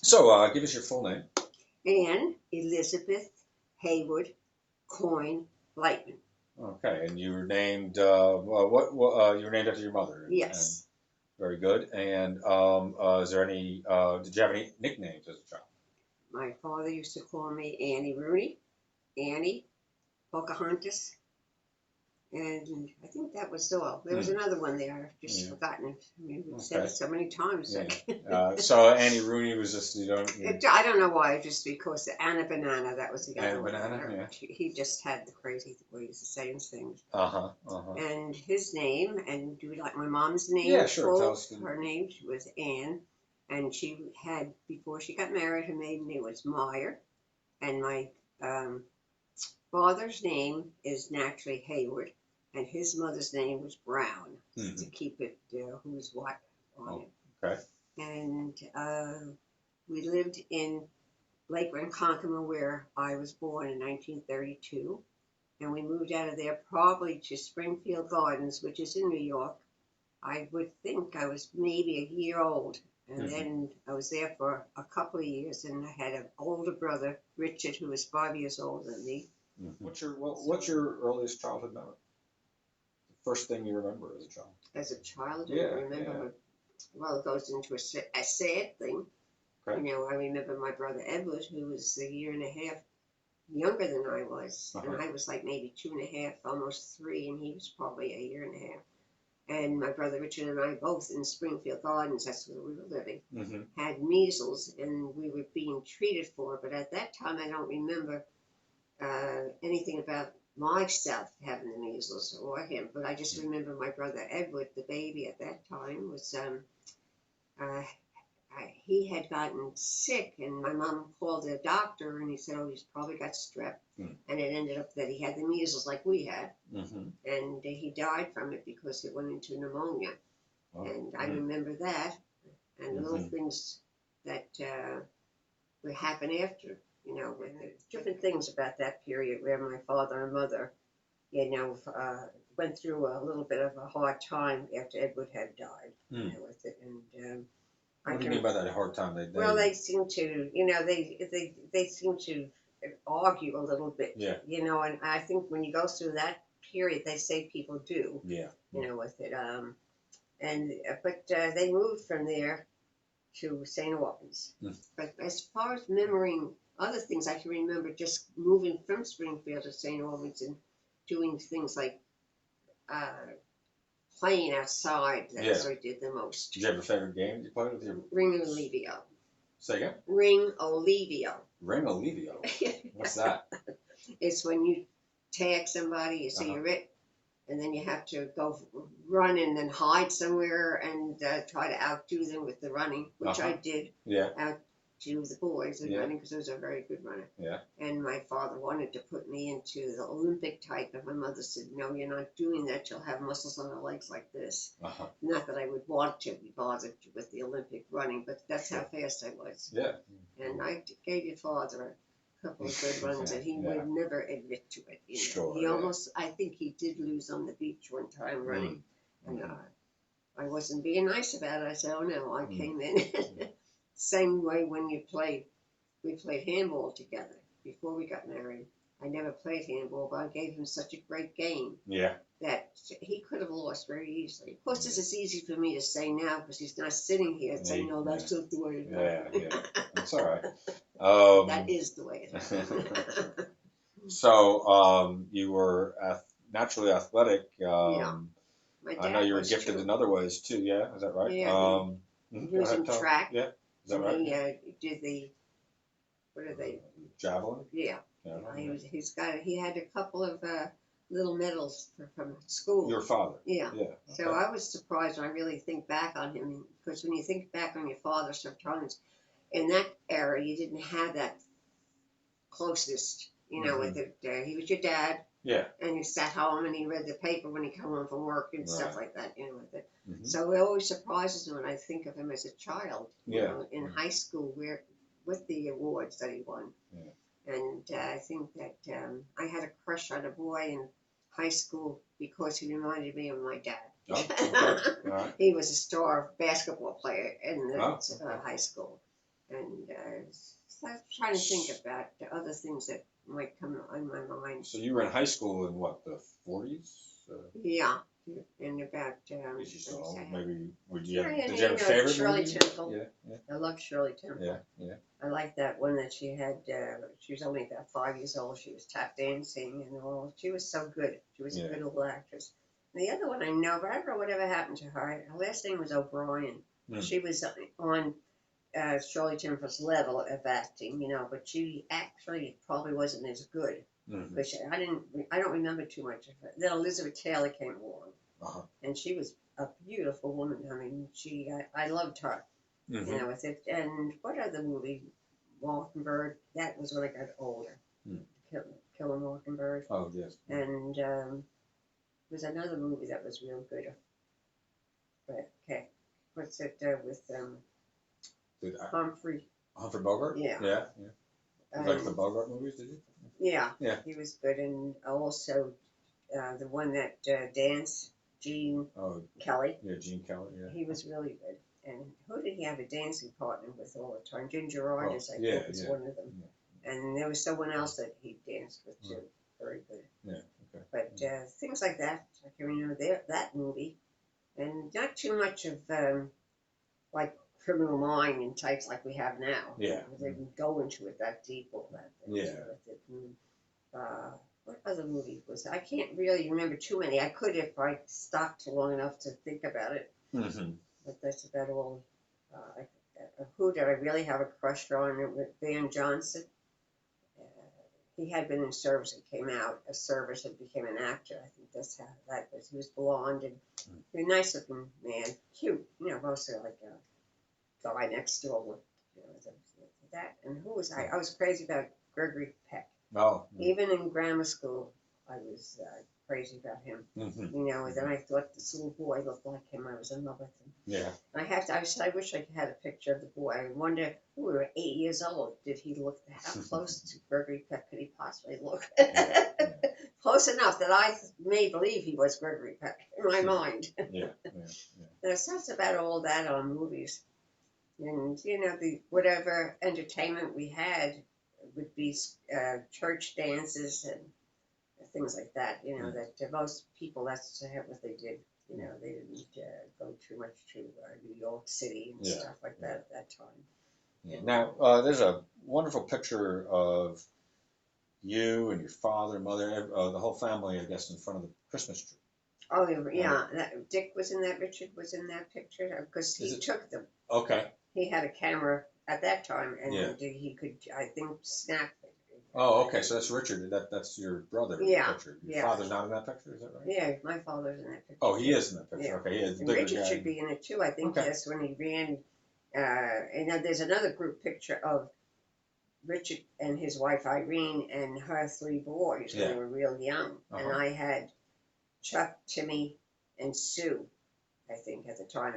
So, give us your full name. Anne Elizabeth Haywood Coyne Lightman. Okay, and you were named. You were named after your mother. Yes. Very good. And is there any? Did you have any nicknames as a child? My father used to call me Annie Rooney, Annie, Pocahontas, and I think that was all. There was another one there. I've just forgotten it. I mean, we've said it so many times. Yeah. So Annie Rooney was just I don't know why. Just because Anna Banana, that was the other one. Banana. Yeah. He just had the crazy ways of saying things. Uh-huh. And his name, and do you like my mom's name? Yeah, sure. Tell us. Her name was Anne, and she had, before she got married, her maiden name was Meyer, and my father's name is naturally Hayward, and his mother's name was Brown, to keep it who's what on it. Okay. And we lived in Lake Ronkonkoma, where I was born in 1932, and we moved out of there probably to Springfield Gardens, which is in New York. I would think I was maybe a year old, and then I was there for a couple of years, and I had an older brother, Richard, who was 5 years older than me. What's your earliest childhood memory? The first thing you remember as a child? As a child, I remember. Well, it goes into a sad thing. Okay. You know, I remember my brother Edward, who was a year and a half younger than I was, and I was like maybe 2.5, almost 3, and he was probably a year and a half. And my brother Richard and I both in Springfield Gardens, that's where we were living, had measles, and we were being treated for it. But at that time, I don't remember anything about myself having the measles or him. But I just remember my brother Edward, the baby at that time, was he had gotten sick, and my mom called the doctor, and he said, "Oh, he's probably got strep," and it ended up that he had the measles like we had, and he died from it because it went into pneumonia. And I remember that, and the little things that would happen after, you know, when different things about that period where my father and mother, you know, went through a little bit of a hard time after Edward had died, you know, with it, and. What do you mean by that hard time? Well, they seem to, you know, they seem to argue a little bit. Yeah. You know, and I think when you go through that period, they say people do. Yeah. You know, with it. But they moved from there to St. Albans. But as far as remembering other things, I can remember just moving from Springfield to St. Albans and doing things like playing outside. That's what I did the most. Did you have a favorite game you played with your? Ring Olivio. Say again? Ring Olivio. Ring Olivio? What's that? It's when you tag somebody, you say you're it, and then you have to go run and then hide somewhere and try to outdo them with the running, which I did. Yeah. Outdo the boys in running because I was a very good runner. Yeah. And my father wanted to put me into the Olympic type, and my mother said, "No, you're not doing that. You'll have muscles on the legs like this." Not that I would want to be bothered with the Olympic running, but that's how fast I was. Yeah. And I gave your father a couple of good runs, and he would never admit to it. You know? Sure. He almost, I think he did lose on the beach one time running, and I wasn't being nice about it. I said, "Oh no, I came in." Same way when we played handball together before we got married. I never played handball, but I gave him such a great game that he could have lost very easily. Of course, this is easy for me to say now because he's not sitting here saying, "No, that's not the way it happened." Yeah, that's all right. That is the way it happened. So you were naturally athletic. I know you were gifted in other ways too. Yeah, is that right? Yeah. He was in track. Yeah. Is that right? He did the, what are they? Javelin? Yeah. He had a couple of little medals from school. Your father? Yeah. Okay. So I was surprised when I really think back on him, because when you think back on your father sometimes, in that era, you didn't have that closeness, you know, with it. He was your dad. Yeah. And he sat home and he read the paper when he came home from work and stuff like that, you know, with it. So it always surprises me when I think of him as a child, you know, in high school with the awards that he won. Yeah. And I think that I had a crush on a boy in high school because he reminded me of my dad. Oh, okay. All right. He was a star basketball player in the high school. And so I was trying to think about the other things that might come in my mind. So you were in high school in what, the 40s? Yeah, and about maybe did you have a favorite Shirley movie? Temple. Yeah. I loved Shirley Temple. Yeah. I liked that one that she had. She was only about 5 years old. She was tap dancing and all. She was so good. She was a good little actress. And the other one I know, but I don't know whatever happened to her. Her last name was O'Brien. She was on Shirley Temple's level of acting, but she actually probably wasn't as good. Because I don't remember too much of her. Then Elizabeth Taylor came along, and she was a beautiful woman. I mean, I loved her, with it. And what other movie? Mockingbird. That was when I got older. Kill a Mockingbird. Oh yes. And there was another movie that was real good. But okay, what's it with Humphrey Bogart? Yeah. You like the Bogart movies, did you? Yeah. He was good, and also the one that danced, Gene Kelly. Yeah, Gene Kelly. Yeah. He was really good. And who did he have a dancing partner with all the time? Ginger Rogers, I think, was one of them. Yeah. And there was someone else that he danced with too. Very good. Yeah. Okay. But things like that, I can remember that movie, and not too much of like Criminal Mind and types like we have now. Yeah. They can go into it that deep or that. Yeah. What other movie was that? I can't really remember too many. I could if I stopped long enough to think about it. But that's about all. Who did I really have a crush on? With Van Johnson. He had been in service and came out of service and became an actor. I think that's how that was. He was blonde and a nice looking man, cute. Mostly like a guy next door with that. And who was I? I was crazy about Gregory Peck. Oh. Even in grammar school, I was crazy about him. And then I thought this little boy looked like him. I was in love with him. Yeah. I said, I wish I had a picture of the boy. I wonder, we were 8 years old. Did he look, how close to Gregory Peck could he possibly look? Close enough that I made believe he was Gregory Peck in my mind. Yeah. So that's about all that on movies. And, the whatever entertainment we had would be church dances and things like that, that most people, that's what they did. They didn't go too much to New York City and stuff like that at that time. Yeah. Now, there's a wonderful picture of you and your father, mother, the whole family, I guess, in front of the Christmas tree. Oh, yeah. Dick was in that. Richard was in that picture because he took them. Okay. He had a camera at that time, and he could, I think, snap it. Oh, okay. So that's Richard. That's your brother. Yeah. Picture. Your father's not in that picture, is that right? Yeah, my father's in that picture. Oh, he is in that picture. Yeah. Okay, he is. And Richard should be in it too. I think that's when he ran. And then there's another group picture of Richard and his wife Irene and her 3 boys when they were real young. And I had Chuck, Timmy, and Sue, I think, at the time.